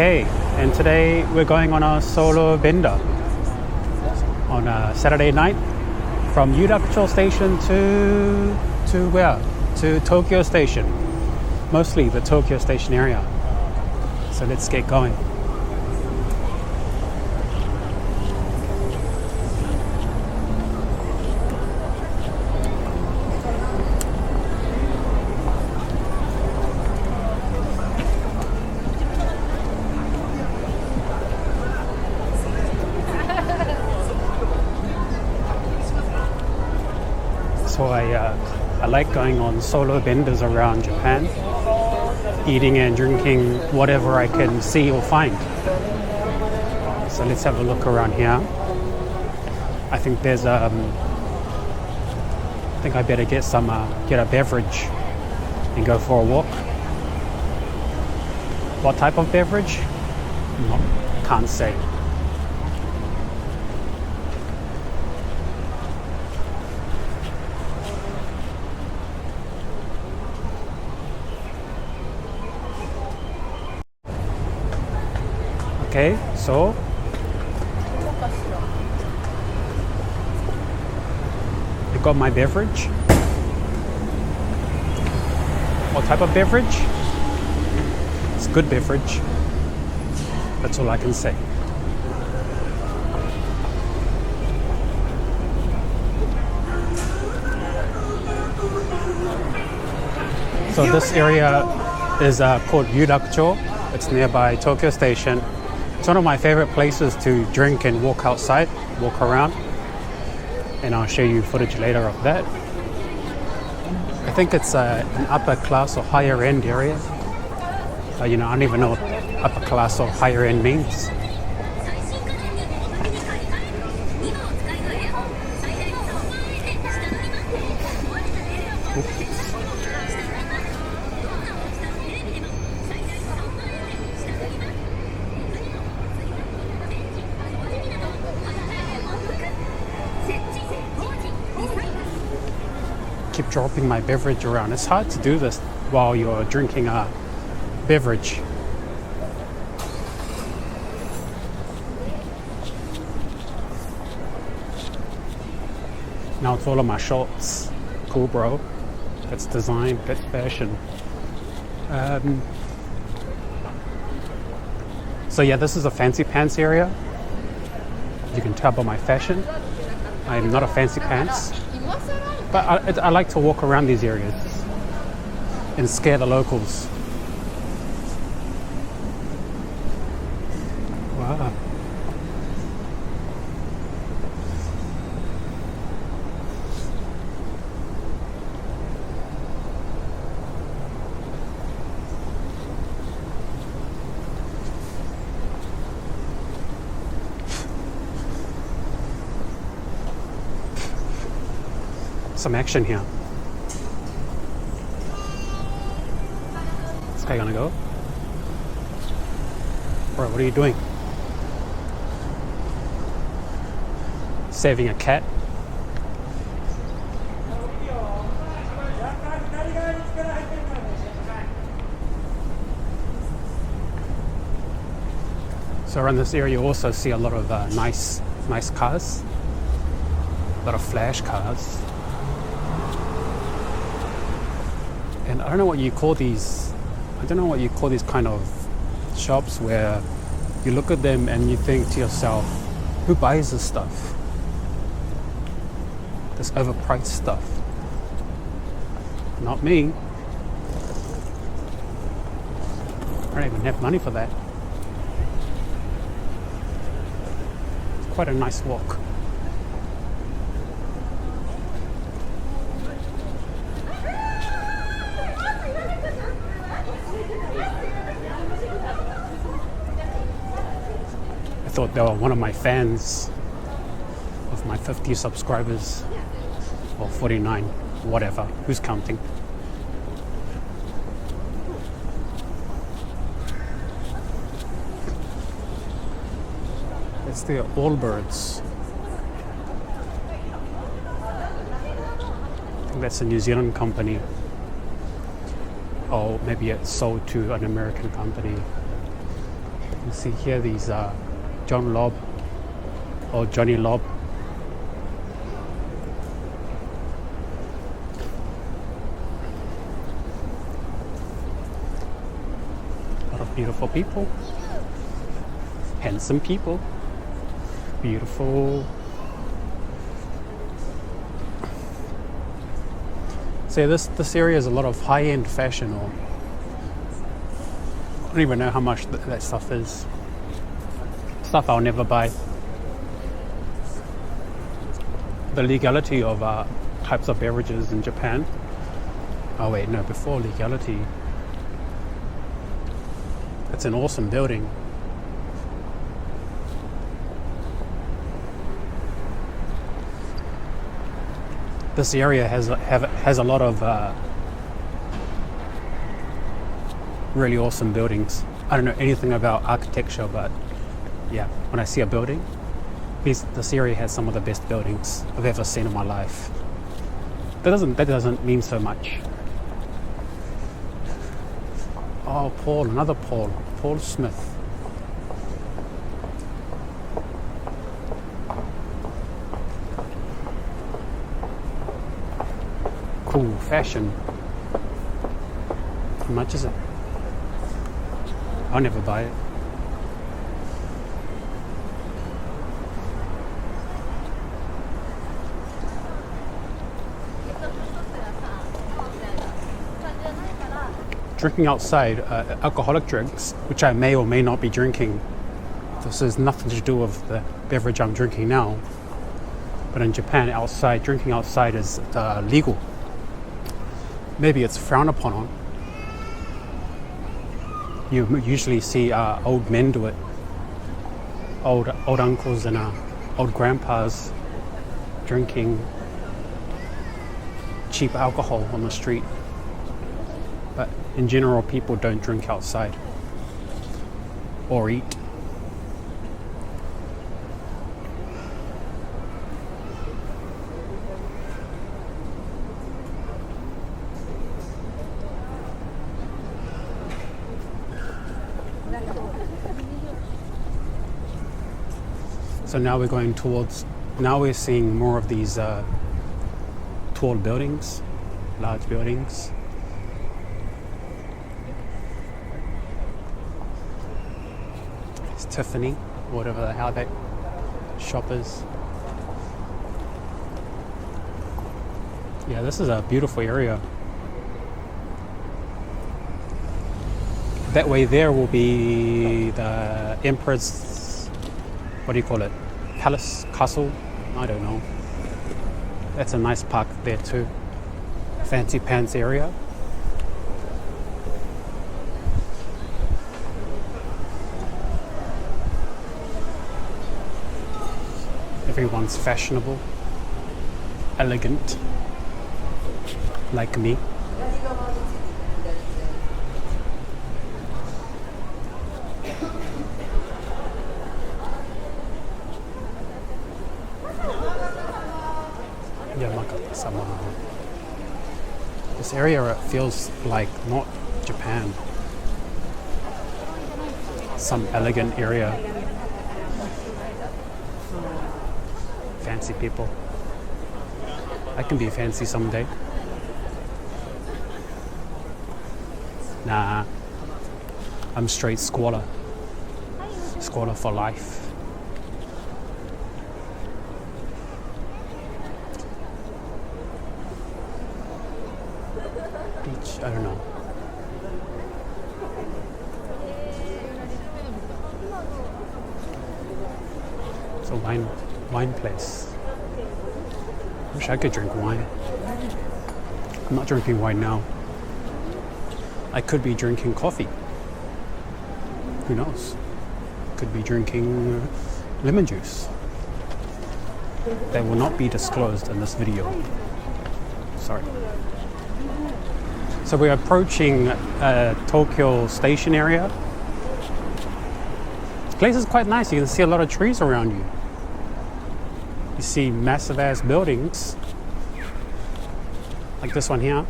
Okay, and today we're going on a solo bender on a Saturday night from Yudakucho Station to where? To Tokyo Station, mostly the Tokyo Station area. So let's get going. So I like going on solo benders around Japan, eating and drinking whatever I can see or find. So let's have a look around here. I think there's I think I better get a beverage and go for a walk. What type of beverage? Can't say. Okay, so I got my beverage. What type of beverage? It's good beverage. That's all I can say. So this area is called Yudakucho. It's nearby Tokyo Station. It's one of my favorite places to drink and walk outside, walk around, and I'll show you footage later of that. I think it's an upper class or higher end area. I don't even know what upper class or higher end means. Keep dropping my beverage around. It's hard to do this while you're drinking a beverage. Now it's all of my shorts. Cool, bro. That's design, that's fashion. So yeah, this is a fancy pants area. You can tell by my fashion. I'm not a fancy pants. But I like to walk around these areas and scare the locals. Wow. Some action here. This guy gonna go? Bro, what are you doing? Saving a cat? So around this area you also see a lot of nice cars. A lot of flash cars. And I don't know what you call these kind of shops where you look at them and you think to yourself, who buys this stuff? This overpriced stuff. Not me. I don't even have money for that. It's quite a nice walk. I thought they were one of my fans of my 50 subscribers, or 49, whatever, who's counting? It's the Allbirds. I think that's a New Zealand company. Or maybe it's sold to an American company. You see here these John Lobb or Johnny Lobb. A lot of beautiful people, handsome people, beautiful. So this area is a lot of high-end fashion, or I don't even know how much that stuff is. Stuff I'll never buy. The legality of types of beverages in Japan. Oh wait, no, before legality. It's an awesome building. This area has a lot of really awesome buildings. I don't know anything about architecture, but yeah, when I see a building, this area has some of the best buildings I've ever seen in my life. That doesn't mean so much. Oh, another Paul Smith. Cool fashion. How much is it? I'll never buy it. Drinking outside, alcoholic drinks, which I may or may not be drinking. This has nothing to do with the beverage I'm drinking now. But in Japan, drinking outside is legal. Maybe it's frowned upon. You usually see old men do it. Old uncles and old grandpas drinking cheap alcohol on the street. But in general, people don't drink outside or eat. So now we're seeing more of these tall buildings, large buildings. It's Tiffany, whatever the hell that shop is. Yeah, this is a beautiful area. That way there will be the Emperor's, what do you call it? Palace, castle? I don't know. That's a nice park there too. Fancy pants area. Everyone's fashionable, elegant, like me. This area feels like not Japan. Some elegant area. Fancy people. I can be fancy someday. Nah, I'm straight squalor. Squalor for life. Beach, I don't know. It's a wine place. Wish I could drink wine. I'm not drinking wine now. I could be drinking coffee. Who knows? Could be drinking lemon juice. That will not be disclosed in this video. Sorry. So we're approaching Tokyo Station area. This place is quite nice. You can see a lot of trees around you. You see massive ass buildings like this one here.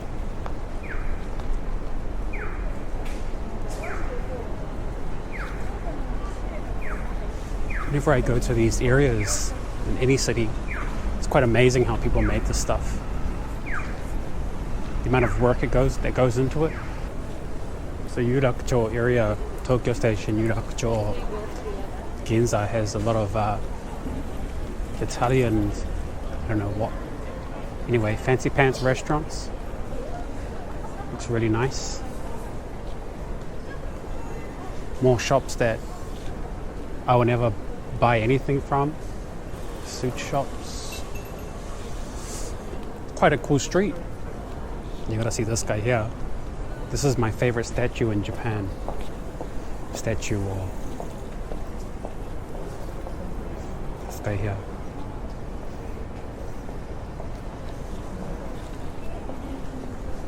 Whenever I go to these areas in any city, it's quite amazing how people make this stuff. The amount of work that goes into it. So Yurakucho area, Tokyo Station, Yurakucho, Ginza has a lot of Italian, I don't know what. Anyway, fancy pants restaurants. Looks really nice. More shops that I will never buy anything from. Suit shops. Quite a cool street. You gotta see this guy here. This is my favorite statue in Japan. Statue wall. This guy here.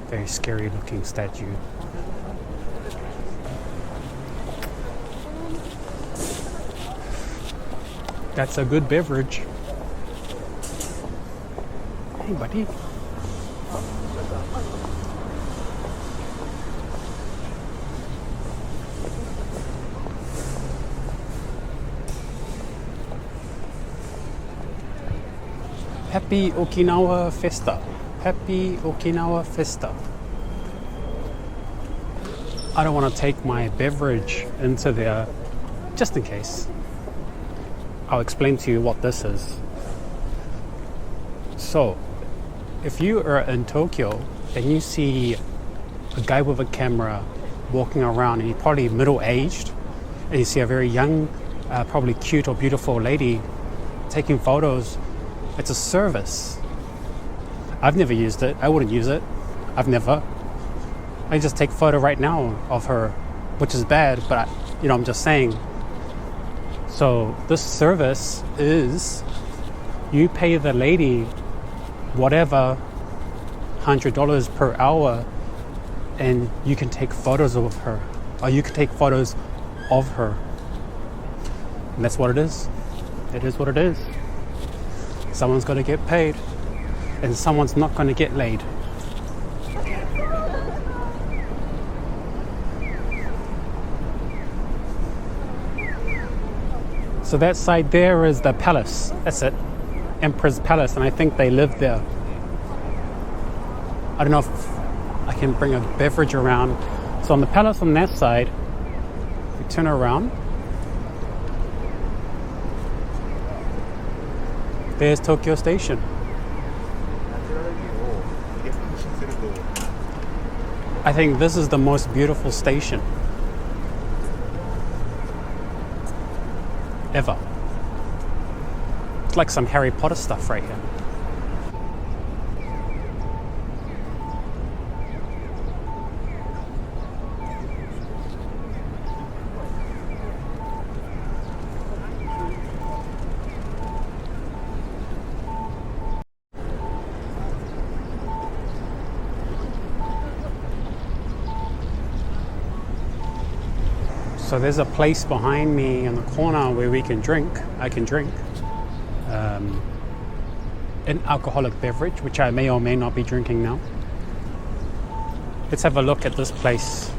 Very scary looking statue. That's a good beverage. Hey, buddy. Happy Okinawa Festa. Happy Okinawa Festa. I don't want to take my beverage into there just in case. I'll explain to you what this is. So, if you are in Tokyo and you see a guy with a camera walking around and he's probably middle-aged, and you see a very young, probably cute or beautiful lady taking photos, it's a service. I've never used it. I wouldn't use it. I've never. I just take a photo right now of her, which is bad, but I'm just saying. So this service is you pay the lady whatever $100 per hour and you can take photos of her, or you can take photos of her. And that's what it is. It is what it is. Someone's going to get paid and someone's not going to get laid. So that side there is the palace. That's it. Emperor's Palace, and I think they live there. I don't know if I can bring a beverage around. So on the palace on that side, you turn around. There's Tokyo Station. I think this is the most beautiful station ever. It's like some Harry Potter stuff right here. So there's a place behind me in the corner where we can drink. I can drink an alcoholic beverage, which I may or may not be drinking now. Let's have a look at this place.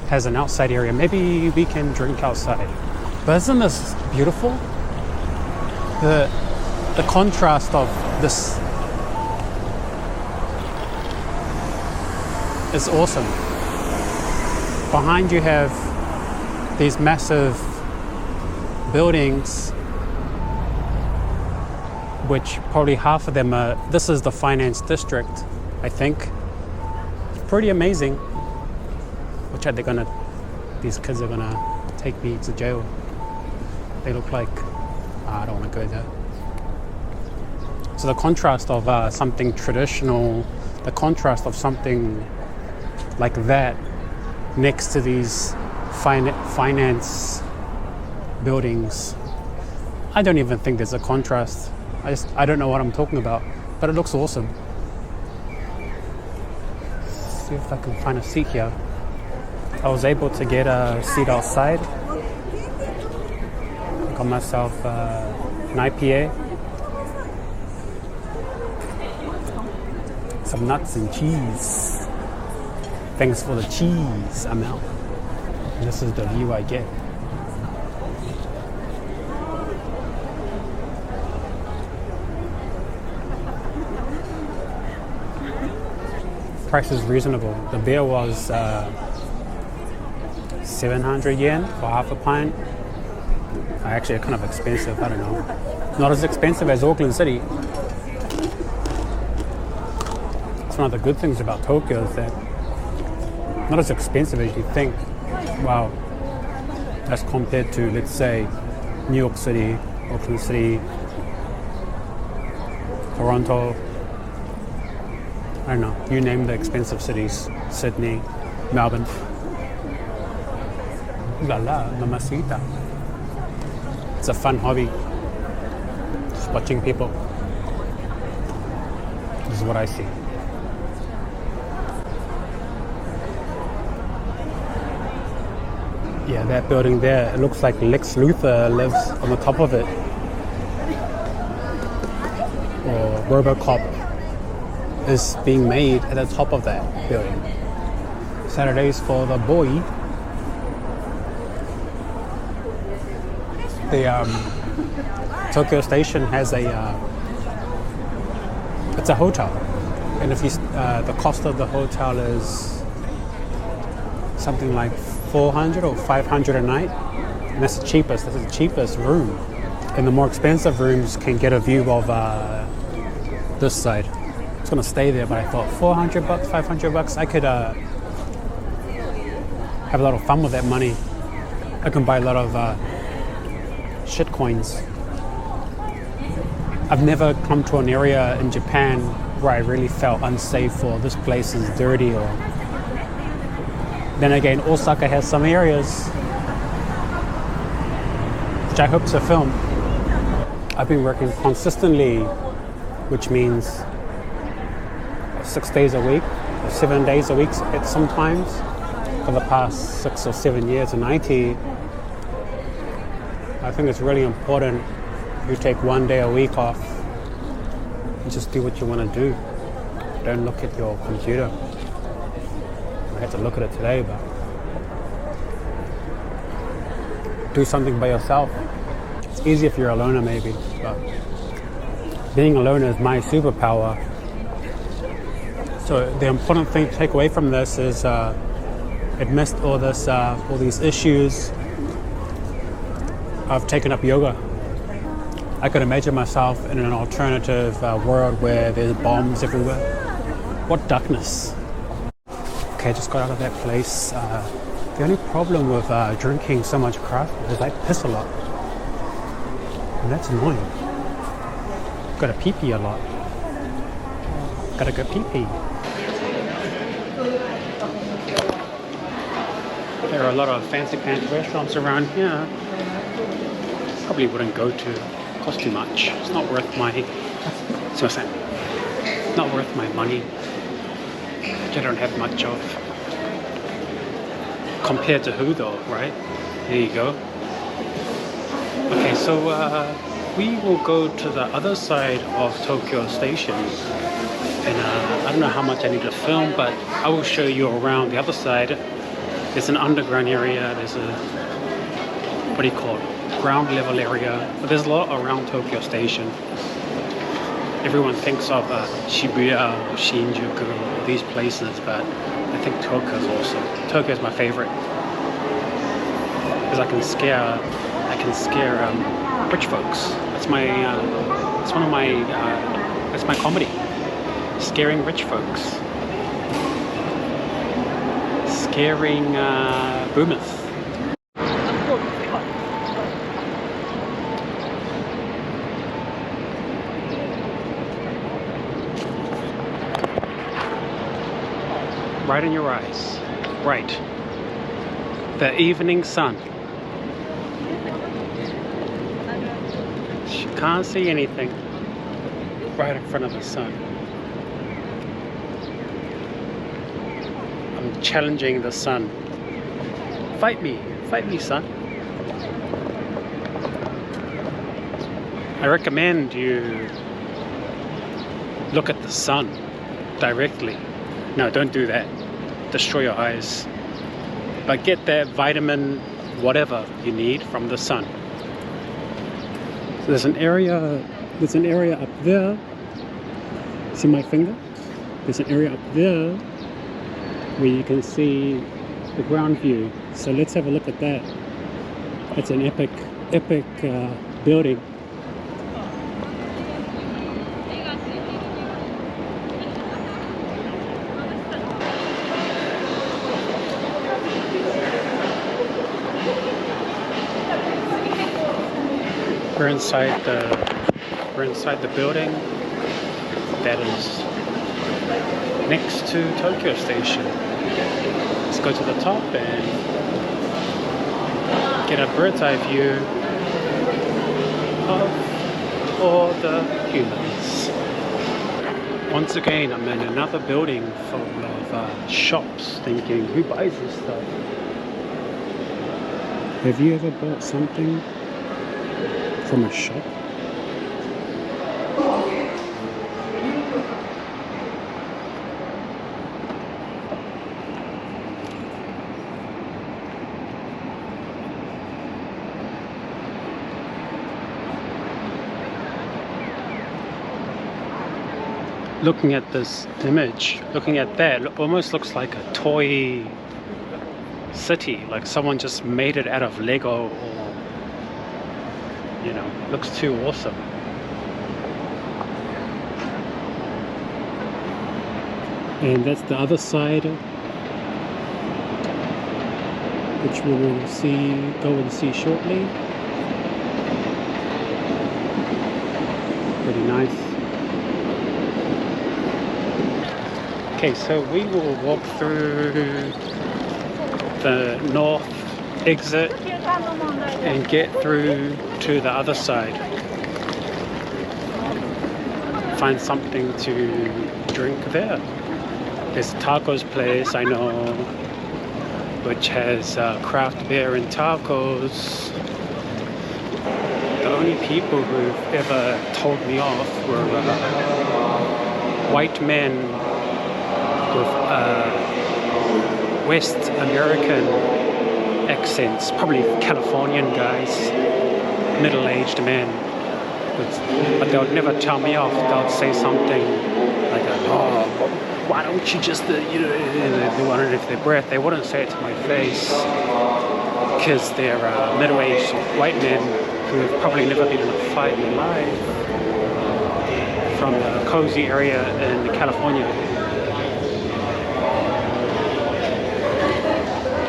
Has an outside area. Maybe we can drink outside. But isn't this beautiful? The contrast of this is awesome. Behind you have these massive buildings, which probably half of them are, this is the finance district, I think. It's pretty amazing. Which are they gonna, these kids are gonna take me to jail. They look like, I don't wanna go there. So the contrast of something traditional, the contrast of something like that next to these finance buildings. I don't even think there's a contrast. I don't know what I'm talking about, but it looks awesome. Let's see if I can find a seat here. I was able to get a seat outside. I got myself an IPA, some nuts and cheese. Thanks for the cheese. I'm out. And this is the view I get. price is reasonable. The beer was 700 yen for half a pint. Actually, kind of expensive, I don't know. Not as expensive as Auckland City. It's one of the good things about Tokyo is that not as expensive as you think. Wow, that's compared to, let's say, New York City, Auckland City, Toronto, I don't know, you name the expensive cities, Sydney, Melbourne. La la, mamacita. It's a fun hobby, just watching people. This is what I see. Yeah, that building there, it looks like Lex Luthor lives on the top of it. Or RoboCop is being made at the top of that building. Saturdays for the boy. The Tokyo Station has it's a hotel. And if you, the cost of the hotel is something like 400 or 500 a night, and that's the cheapest. That's the cheapest room. And the more expensive rooms can get a view of this side. I was gonna stay there, but I thought 400 bucks, 500 bucks, I could have a lot of fun with that money. I can buy a lot of shit coins. I've never come to an area in Japan where I really felt unsafe or this place is dirty or. Then again, Osaka has some areas which I hope to film. I've been working consistently, which means 6 days a week, or 7 days a week at sometimes, for the past 6 or 7 years in IT. I think it's really important you take 1 day a week off and just do what you want to do. Don't look at your computer. I had to look at it today, but do something by yourself. It's easy if you're a loner maybe, but being a loner is my superpower. So the important thing to take away from this is amidst all these issues, I've taken up yoga. I could imagine myself in an alternative world where there's bombs everywhere. What darkness. Okay, I just got out of that place. The only problem with drinking so much craft is I piss a lot. And that's annoying. Gotta pee-pee a lot. Gotta go pee-pee. There are a lot of fancy pants restaurants around here. Probably wouldn't go to. Cost too much. It's not worth my. Not worth my money, which I don't have much of. Compared to who though, right? There you go. Okay, so we will go to the other side of Tokyo Station. And I don't know how much I need to film, but I will show you around the other side. There's an underground area. There's a, what do you call it? Ground level area, but there's a lot around Tokyo Station. Everyone thinks of Shibuya or Shinjuku, these places, but I think Tokyo is my favorite because I can scare rich folks. That's my that's my comedy, scaring rich folks, scaring boomers. Right in your eyes. Right. The evening sun. You can't see anything. Right in front of the sun. I'm challenging the sun. Fight me, sun. I recommend you look at the sun directly. No, don't do that. Destroy your eyes. But get that vitamin whatever you need from the sun. So there's an area up there. See my finger? There's an area up there where you can see the ground view. So let's have a look at that. It's an epic building. We're inside the building that is next to Tokyo Station. Let's go to the top and get a bird's eye view of all the humans. Once again, I'm in another building full of shops, thinking, who buys this stuff? Have you ever bought something from a shop? Looking at this image, looking at that, it almost looks like a toy city, like someone just made it out of Lego, or you know, looks too awesome. And that's the other side, which we will go and see shortly. Pretty nice. Okay, so we will walk through the north exit and get through to the other side. Find something to drink there. There's a tacos place I know, which has craft beer and tacos. The only people who've ever told me off were white men with West American accents, probably Californian guys, middle-aged men. But they would never tell me off. They would say something like, "Oh, why don't you just," you know, they wanted it for their breath. They wouldn't say it to my face because they're middle-aged white men who have probably never been in a fight in their life, from a cozy area in California.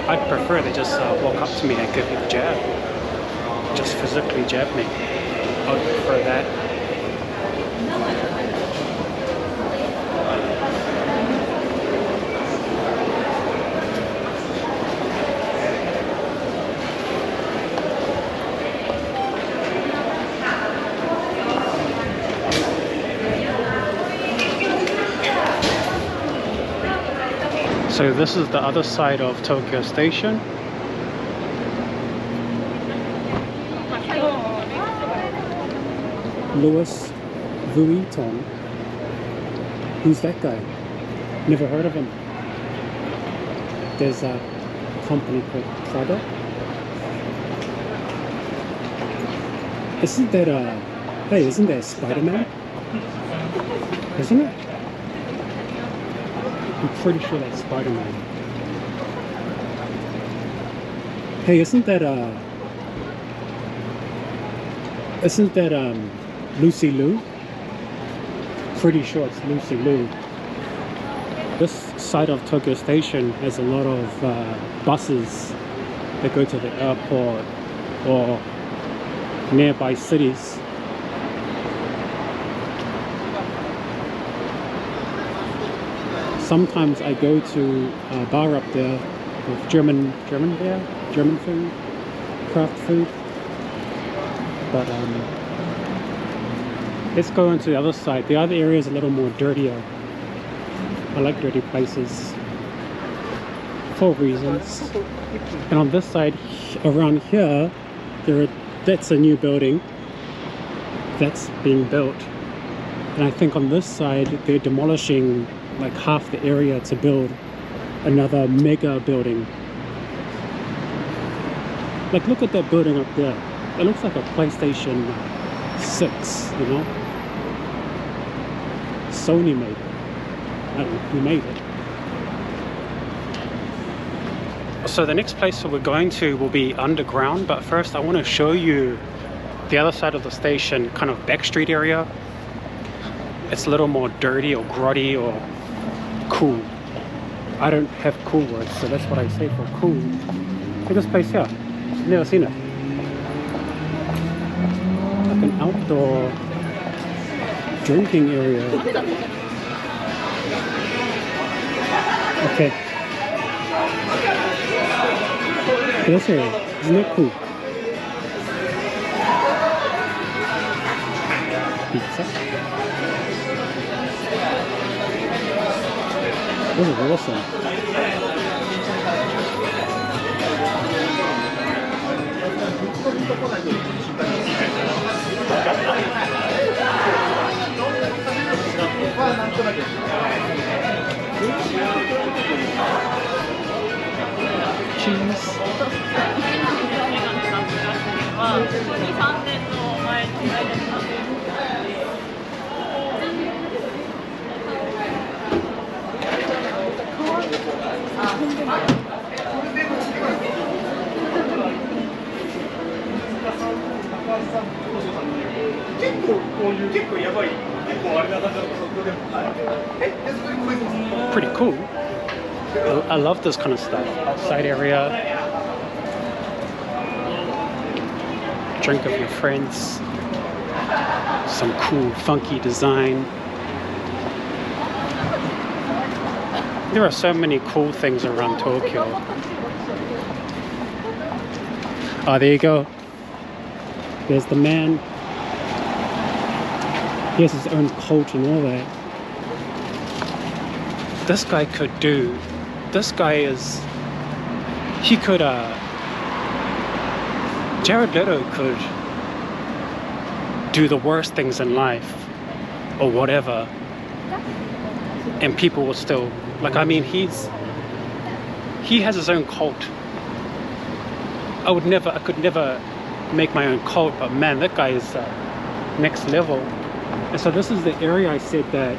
I'd prefer they just walk up to me and give me the jab. Just physically jab me. I'd prefer that. So this is the other side of Tokyo Station. Louis Vuitton. Who's that guy? Never heard of him. There's a company called Prada. Isn't that hey, isn't that Spider-Man? Isn't it? I'm pretty sure that's Spider-Man. Hey, isn't that Lucy Liu? Pretty sure it's Lucy Liu. This side of Tokyo Station has a lot of buses that go to the airport or nearby cities. Sometimes I go to a bar up there with German beer, German food, craft food. But let's go into the other side. The other area is a little more dirtier. I like dirty places for reasons. And on this side, around here, that's a new building that's being built. And I think on this side, they're demolishing like half the area to build another mega building. Like, look at that building up there. It looks like a PlayStation 6, you know? Sony made it. I don't know who made it. So the next place that we're going to will be underground, but first I want to show you the other side of the station, kind of back street area. It's a little more dirty or grotty or cool. I don't have cool words, so that's what I say for cool. Look at this place here. I've never seen it. Like an outdoor drinking area. Okay. This area, isn't that cool? Pizza. This is awesome. Cheese. Pretty cool. I love this kind of stuff. Outside area. Drink with your friends. Some cool, funky design. There are so many cool things around Tokyo. Oh, there you go. There's the man. He has his own cult and all that. This guy could do. This guy is. He could. Jared Leto could do the worst things in life, or whatever, and people will still like. I mean, he has his own cult. I could never make my own cult, but man, that guy is next level. And so this is the area I said that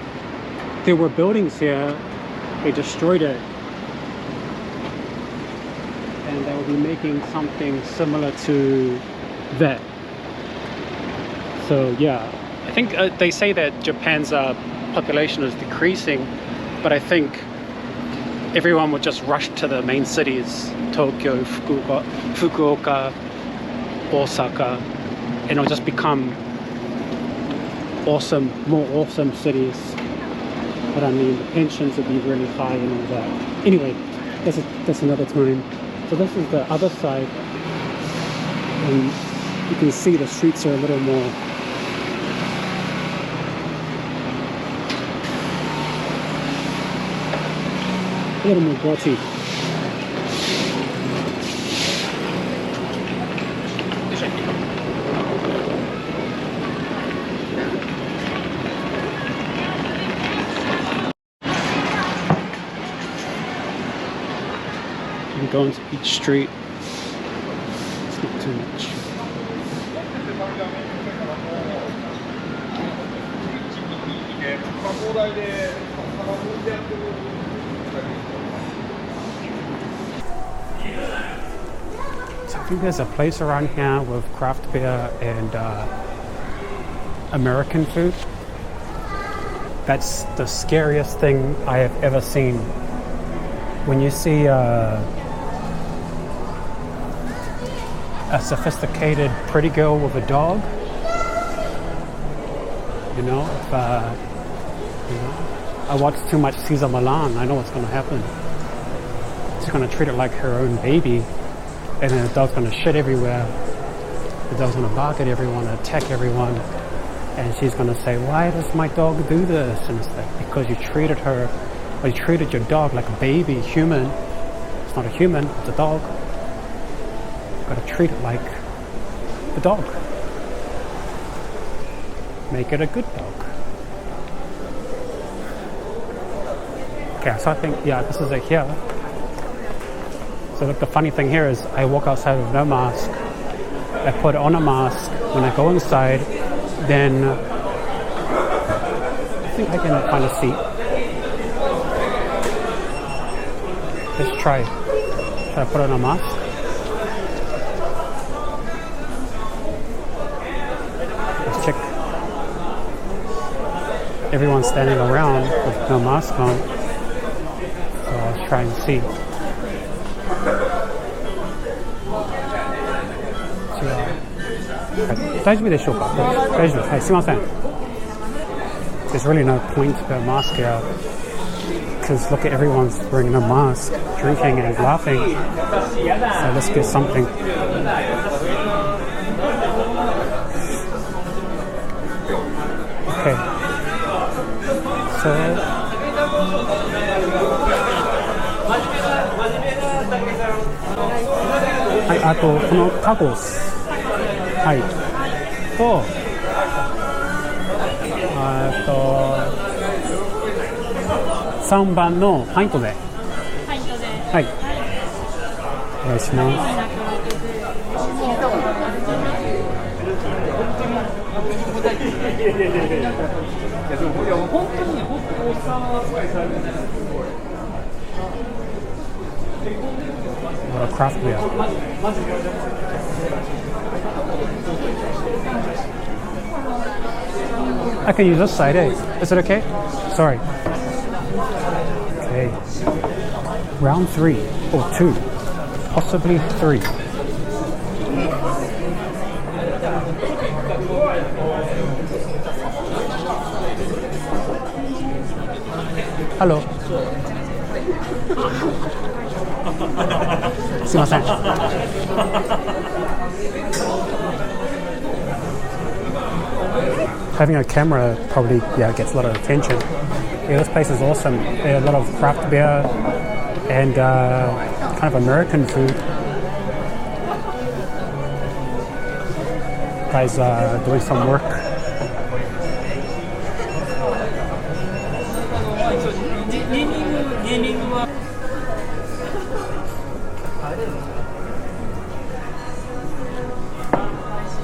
there were buildings here, they destroyed it, and they will be making something similar to that. So yeah, I think they say that Japan's population is decreasing, but I think everyone would just rush to the main cities, Tokyo, Fukuoka, Osaka, and it'll just become awesome, more awesome cities. But I mean, the pensions would be really high and all that. Anyway, that's another time. So this is the other side, and you can see the streets are a little more grotty. I'm going to each street. It's not too much. So I think there's a place around here with craft beer and American food. That's the scariest thing I have ever seen. When you see a sophisticated pretty girl with a dog, I watch too much Cesar Millan, I know what's going to happen. She's going to treat it like her own baby, and then the dog's going to shit everywhere. The dog's going to bark at everyone, attack everyone, and she's going to say, "Why does my dog do this?" And it's like, because you treated her, or you treated your dog like a baby human. It's not a human, it's a dog. You've got to treat it like a dog. Make it a good dog. Okay, so I think, yeah, this is it here. So the funny thing here is I walk outside with no mask. I put on a mask. When I go inside, then I think I can find a seat. Let's try Should I put on a mask? Let's check. Everyone's standing around with no mask on. So I'll try and see. There's really no point to a mask here because look at everyone's wearing no mask, drinking and laughing. So let's get something. Okay. Soはい、あとこのタコス、はい、と3番のパイントで、はい、お願いします。What a craft beer. I can use this side, eh? Is it okay? Sorry. Okay. Round 3 or 2, possibly 3. Hello. すいません。Having a camera probably gets a lot of attention. Yeah, this place is awesome. There are a lot of craft beer and kind of American food. Guys are doing some work.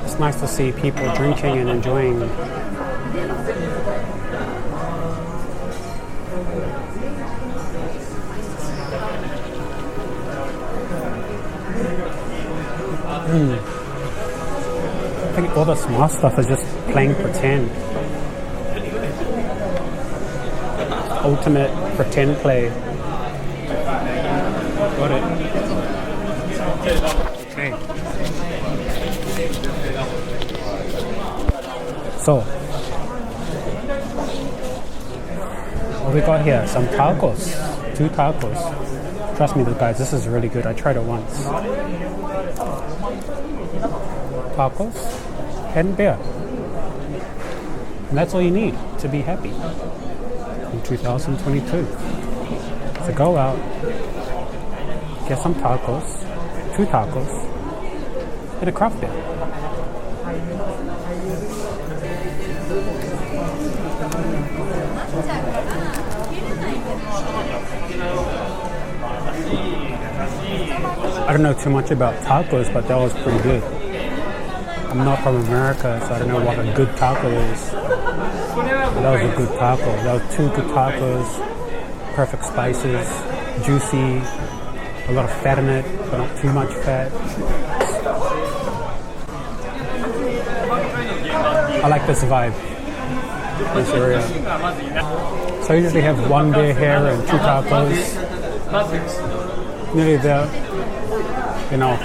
It's nice to see people drinking and enjoying. I think all the smart stuff is just playing pretend. Ultimate pretend play. Got it. Okay. So, what we got here? Some tacos. 2 tacos. Trust me, guys, this is really good. I tried it once. Tacos and beer. And that's all you need to be happy in 2022. So go out, get some tacos, 2 tacos, and a craft beer. I don't know too much about tacos, but that was pretty good. I'm not from America, so I don't know what a good taco is. But that was a good taco. That was 2 good tacos, perfect spices, juicy, a lot of fat in it, but not too much fat. I like this vibe, this area. So I usually have 1 beer here and 2 tacos. Nearly there. You know,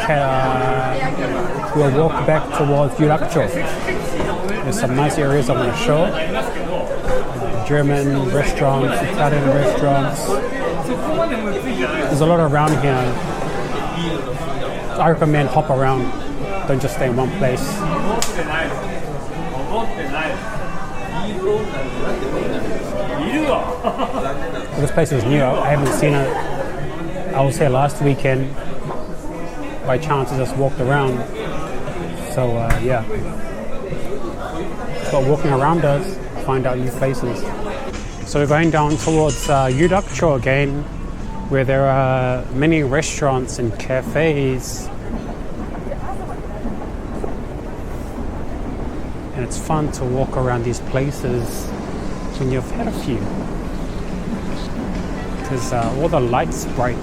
we'll walk back towards Yurakucho. There's some nice areas I want to show. German restaurants, Italian restaurants. There's a lot around here. I recommend hop around. Don't just stay in one place. This place is new. I haven't seen it. I was here last weekend. By chance, I just walked around. So yeah, that's what walking around does. Find out new places. So we're going down towards Yurakucho again, where there are many restaurants and cafes, and it's fun to walk around these places when you've had a few, because all the lights bright.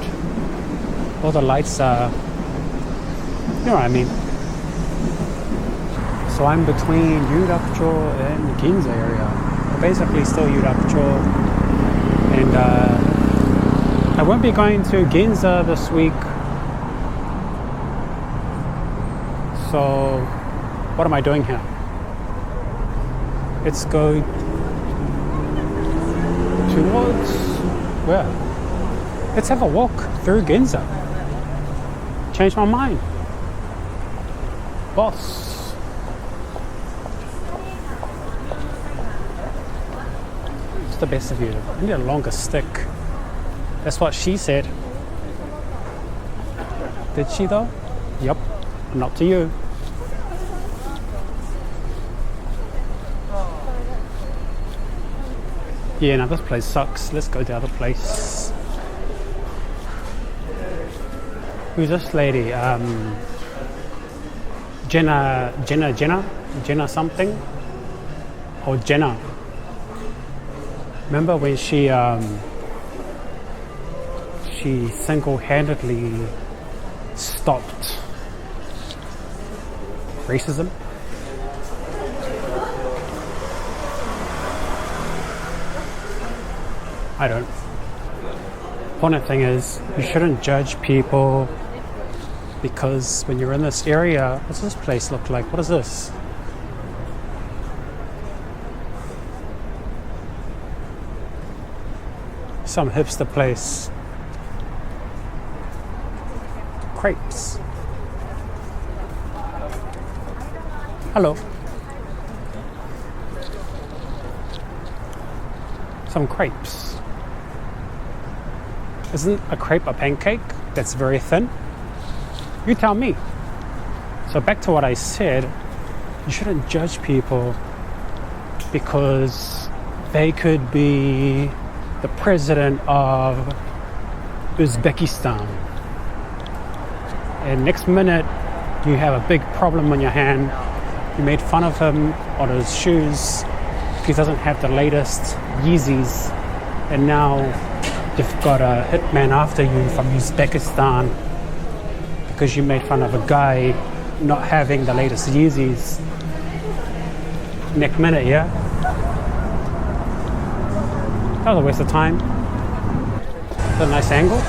All the lights are, you know what I mean. So I'm between Yudakcho and Ginza area. But basically still Yudakcho. And I won't be going to Ginza this week. So what am I doing here? Let's go towards where? Let's have a walk through Ginza. Change my mind. Boss. It's the best of you. I need a longer stick. That's what she said. Did she though? Yep. Not to you. Yeah, now this place sucks. Let's go to the other place. Who's this lady? Jenna something? Or Jenna. Remember when she single-handedly stopped racism? I don't. One thing is, you shouldn't judge people because when you're in this area, what's this place look like? What is this? Some hipster place. Crepes. Hello. Some crepes. Isn't a crepe a pancake that's very thin? You tell me. So back to what I said, you shouldn't judge people because they could be the president of Uzbekistan. And next minute, you have a big problem on your hand. You made fun of him on his shoes. He doesn't have the latest Yeezys. And now you've got a hitman after you from Uzbekistan because you made fun of a guy not having the latest Yeezys. Next minute, yeah? That was a waste of time. That's a nice angle.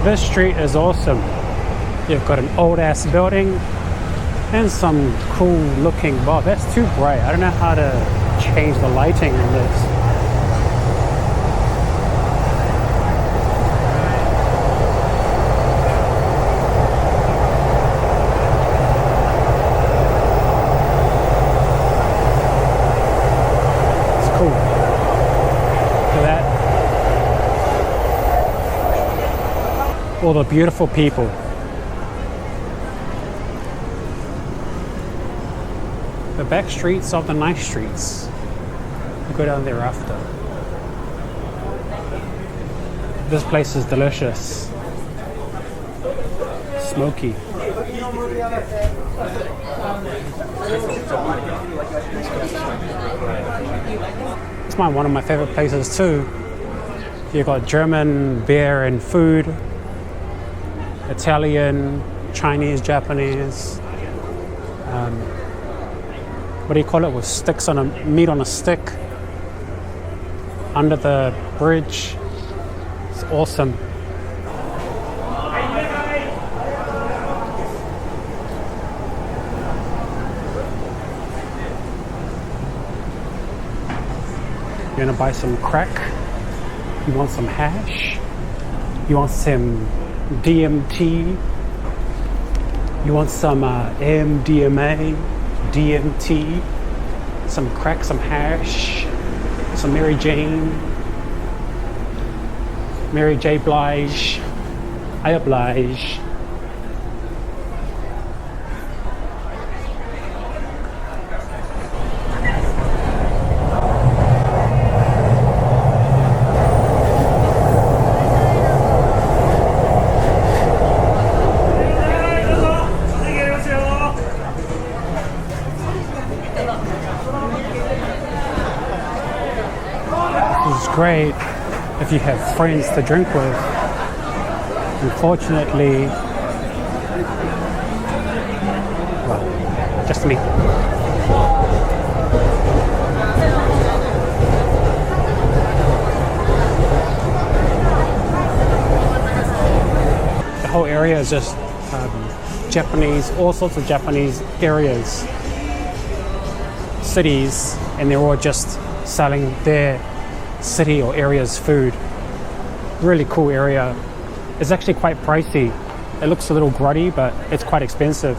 This street is awesome. You've got an old ass building and some cool looking bar. That's too bright. I don't know how to change the lighting on this. It's cool. Look at that. All the beautiful people. The back streets of the nice streets. We'll go down there after. This place is delicious. Smoky. It's one of my favorite places too. You've got German beer and food, Italian, Chinese, Japanese. What do you call it? With sticks on meat on a stick under the bridge. It's awesome. You're gonna buy some crack? You want some hash? You want some DMT? You want some MDMA? DMT, some crack, some hash, some Mary J. Blige, I oblige. great if you have friends to drink with. Unfortunately, well, just me. The whole area is just Japanese, all sorts of Japanese areas, cities, and they're all just selling their city or area's food. Really cool area. It's actually quite pricey. It looks a little gruddy, but it's quite expensive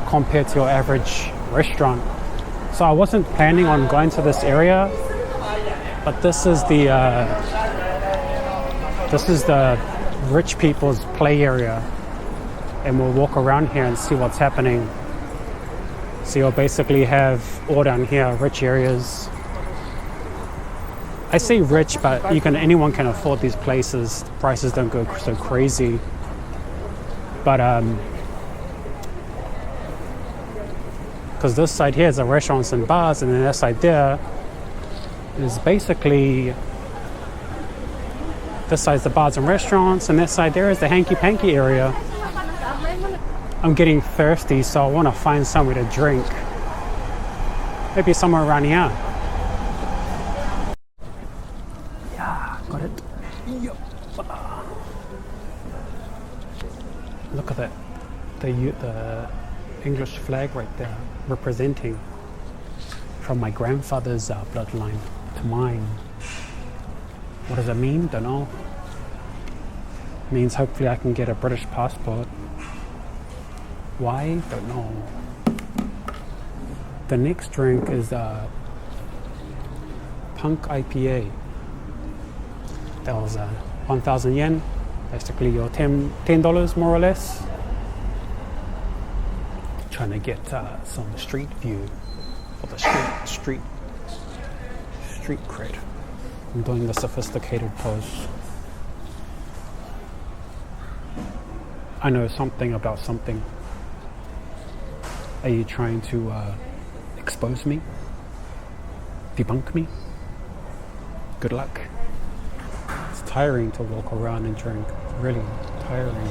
compared to your average restaurant. So I wasn't planning on going to this area, but this is the rich people's play area, and we'll walk around here and see what's happening. So you'll basically have all down here rich areas. I say rich, but anyone can afford these places. The prices don't go so crazy. But because this side here is the restaurants and bars, and then that side there is basically, this side's the bars and restaurants, and that side there is the hanky-panky area. I'm getting thirsty, so I want to find somewhere to drink. Maybe somewhere around here. Yeah, got it. Yep. Look at that. The English flag right there, representing from my grandfather's bloodline to mine. What does it mean? Don't know. It means hopefully I can get a British passport. Why? Don't know. The next drink is Punk IPA. That was 1,000 yen, basically your $10 more or less. Trying to get some street view for the street cred. I'm doing the sophisticated pose. I know something about something. Are you trying to expose me? Debunk me? Good luck. It's tiring to walk around and drink. Really tiring.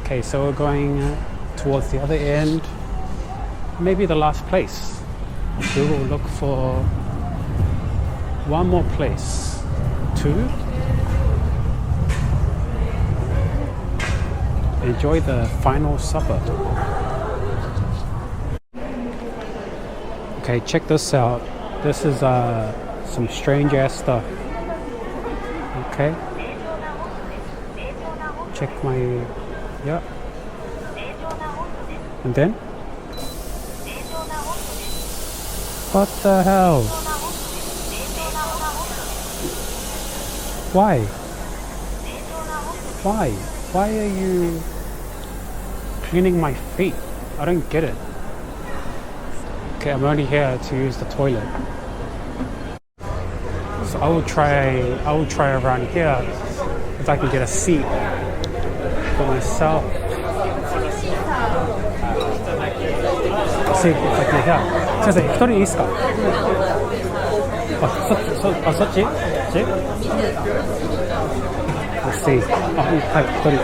Okay, so we're going towards the other end. Maybe the last place. We will look for one more place. 2. Enjoy the final supper. Okay, check this out. This is some strange ass stuff. Okay. Check my, yeah. And then? What the hell? Why? Why are you cleaning my feet? I don't get it. Okay, I'm only here to use the toilet. So I will try around here if I can get a seat for myself. See if I can hear. 先生、一人いいですか？そっち？ Let's see. はい、一人。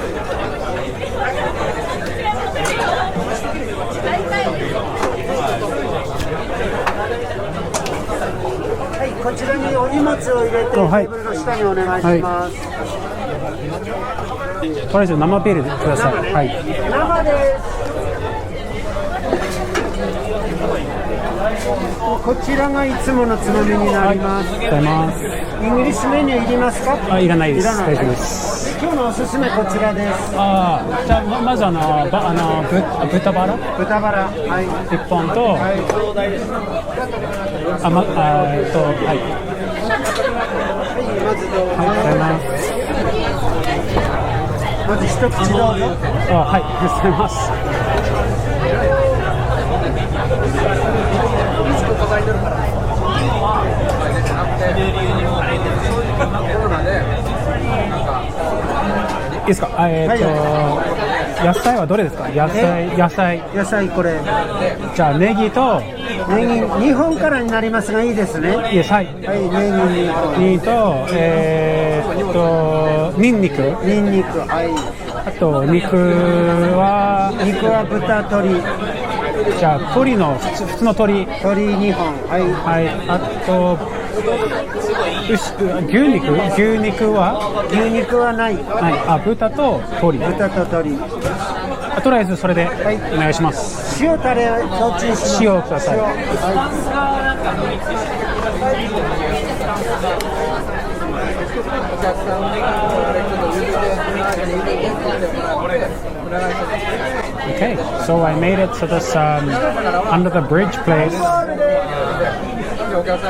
こちらにお荷物を入れてテーブルの下にお願いします。とりあえず生ビールでください。はい。生です。こちらがいつものつまみになります。ありがとうございます。イングリッシュメニューいりますか？いらないです。大丈夫です。今日のおすすめこちらです。じゃあまず豚バラ？豚バラ、はい。1本と、はい。まずどうぞ。ありがとうございます。まず一口どうぞ。はい、ありがとうございます。いいですか？野菜はどれですか？野菜野菜これじゃあネギとネギ2本からになりますがいいですね。野菜はい、ネギとニンニクニンニク、はい、あと肉は豚鶏、じゃあ鶏の普通の鶏2本、はい、はい、あと牛肉はない、はい、あ、豚と鶏あ、とりあえずそれで、はい、お願いします。塩タレどっちにします？塩ください。Okay, so I made it to this under the bridge place. I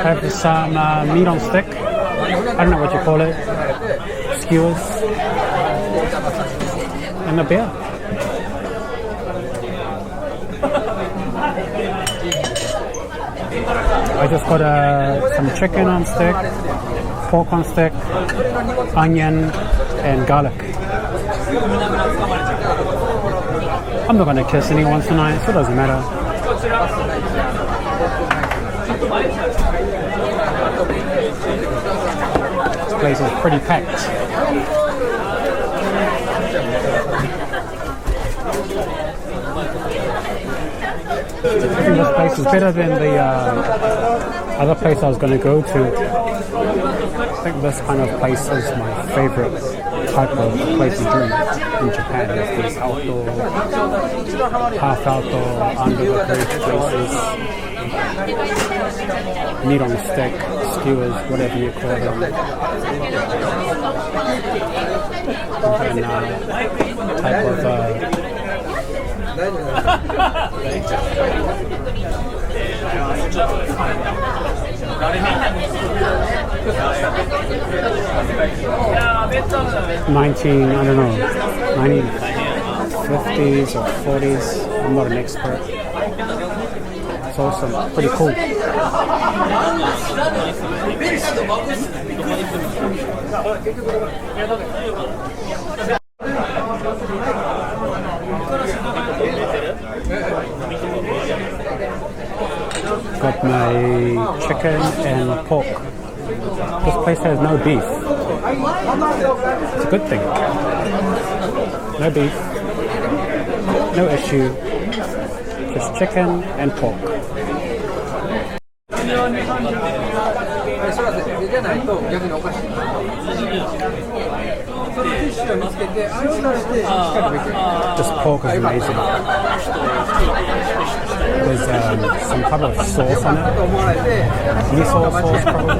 have some meat on stick. I don't know what you call it. Skewers and a beer. I just got some chicken on stick, pork on stick, onion, and garlic. I'm not going to kiss anyone tonight, so it doesn't matter. This place is pretty packed. I think this place is better than the other place I was going to go to. I think this kind of place is my favorite type of place to drink in Japan. There's these outdoor, half outdoor, under the bridge places. Meat on a stick, skewers, whatever you call them. And type of 1950s or 40s. I'm not an expert. It's awesome, pretty cool. Got my chicken and pork. This place has no beef. It's a good thing. No beef, no issue. Just chicken and pork. This pork is amazing. There's some type of sauce on it. Miso sauce probably.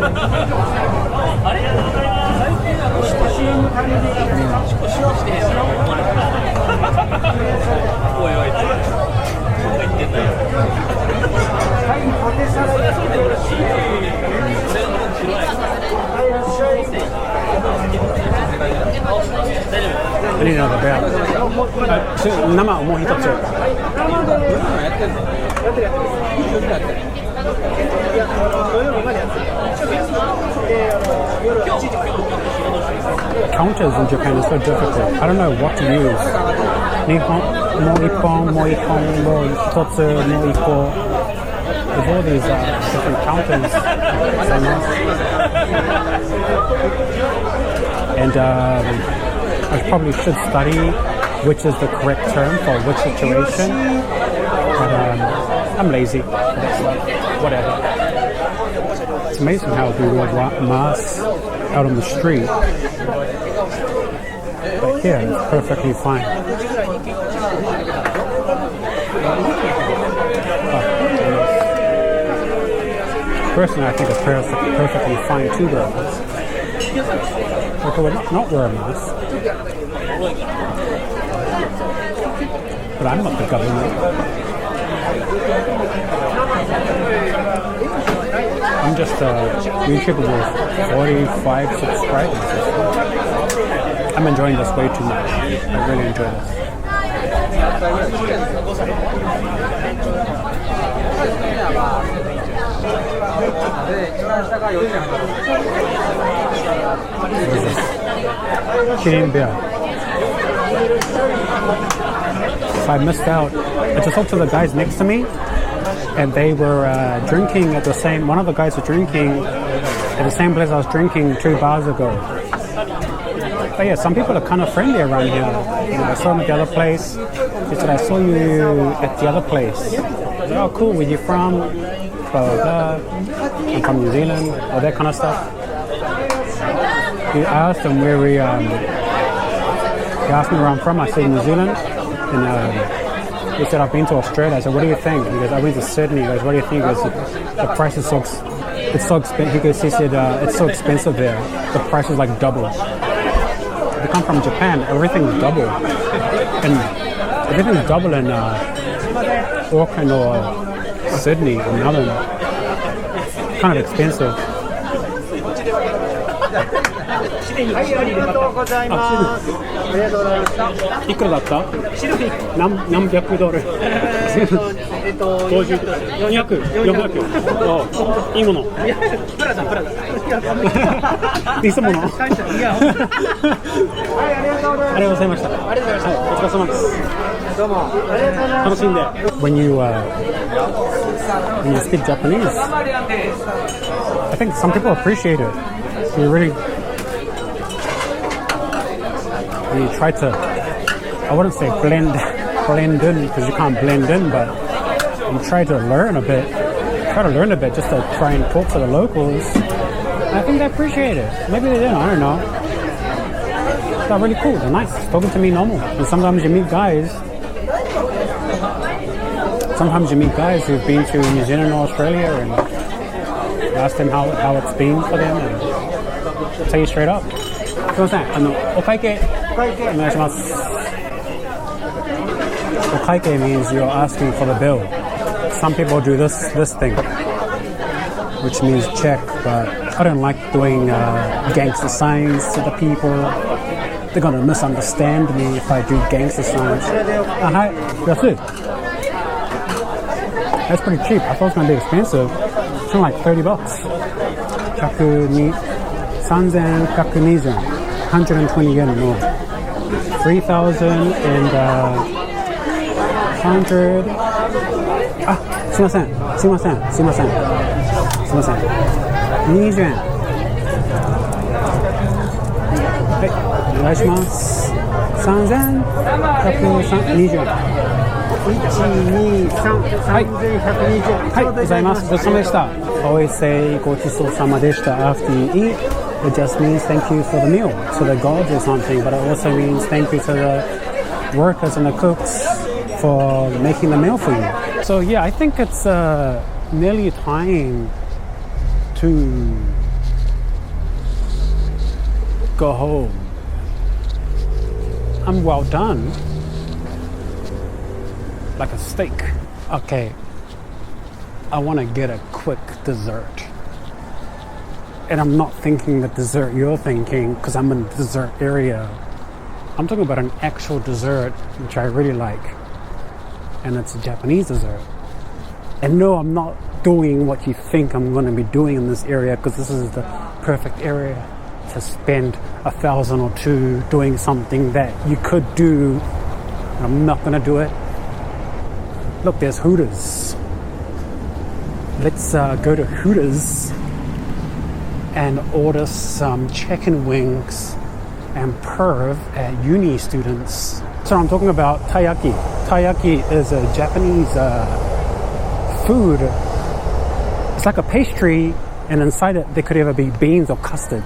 I need another beer. 生もう一つ。Counters in Japan is so difficult. I don't know what to use. 2本、もう1本、もう1本、もう1つ、もう1個。With all these different counters. And I probably should study which is the correct term for which situation. But I'm lazy. Whatever. It's amazing how we wear masks out on the street. But here, it's perfectly fine. Personally, I think it's perfectly fine to wear a mask. Or to not wear a mask. But I'm not the government. I'm just a YouTuber with 45 subscribers. I'm enjoying this way too much. I really enjoy this. What is this? Kirin beer. So I missed out. I just talked to the guys next to me, and they were drinking at the same. One of the guys was drinking at the same place I was drinking 2 bars ago. But yeah, some people are kind of friendly around here. You know, I saw him at the other place. He said, I saw you at the other place. I said, oh, cool, where you from? Blah, blah, blah. I'm from New Zealand, all that kind of stuff. I asked him where he asked me where I'm from. I said New Zealand. And he said, I've been to Australia. I said, what do you think? He goes, I went to Sydney. He goes, what do you think? He goes, the price is so expensive. He said, it's so expensive there. The price is like double. If you come from Japan, everything's double. And everything's double in Auckland or Sydney or Melbourne. Kind of expensive. はい、ありがとうございます。ありがとうございました。いくらだった？何百ドル。50、400。いいもの。プラダ。いいもの。はい、ありがとうございます。ありがとうございました。ありがとうございました。お疲れ様です。どうも。ありがとうございます。楽しんで。When you speak Japanese, I think some people appreciate it. You really. You try to, I wouldn't say blend in because you can't blend in, but you try to learn a bit just to try and talk to the locals. I think they appreciate it. Maybe they didn't, I don't know. They're really cool, they're nice, talking to me normal. And sometimes you meet guys who've been to New Zealand or Australia and you ask them how it's been for them and they'll tell you straight up. すいません、お会計お願いします。お会計 means you're asking for the bill. Some people do this thing, which means check, but I don't like doing gangster signs to the people. They're gonna misunderstand me if I do gangster signs. Hi, that's it. That's pretty cheap. I thought it was gonna be expensive. It's only like $30. 3,120 120 yen more. 3,100. あ、すいません。20円。はい、お願いします。3,120円。はい、ございます。ごちそうさまでした。Always say ごちそうさまでした after you eat. It just means thank you for the meal, to the gods or something, but it also means thank you to the workers and the cooks for making the meal for you. So yeah, I think it's nearly time to go home. I'm well done. Like a steak. Okay, I want to get a quick dessert. And I'm not thinking the dessert you're thinking because I'm in the dessert area. I'm talking about an actual dessert which I really like. And it's a Japanese dessert. And no, I'm not doing what you think I'm going to be doing in this area because this is the perfect area to spend 1,000 or 2 doing something that you could do. I'm not going to do it. Look, there's Hooters. Let's go to Hooters and order some chicken wings and perv at uni students. So I'm talking about taiyaki. Taiyaki is a Japanese food. It's like a pastry, and inside it there could either be beans or custard.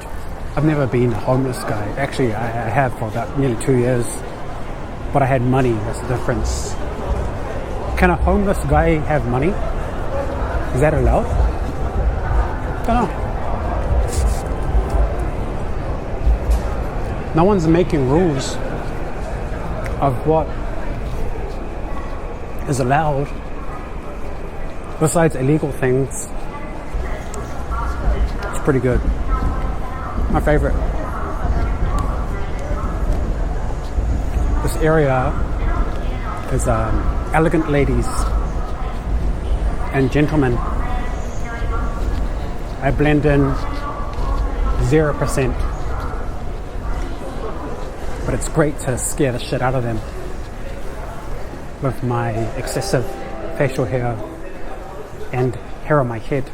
I've never been a homeless guy. Actually, I have for about nearly 2 years. But I had money, that's the difference. Can a homeless guy have money? Is that allowed? I don't know. No one's making rules of what is allowed besides illegal things. It's pretty good. My favorite. This area is elegant ladies and gentlemen. I blend in 0%. But it's great to scare the shit out of them. with my excessive facial hair and hair on my head.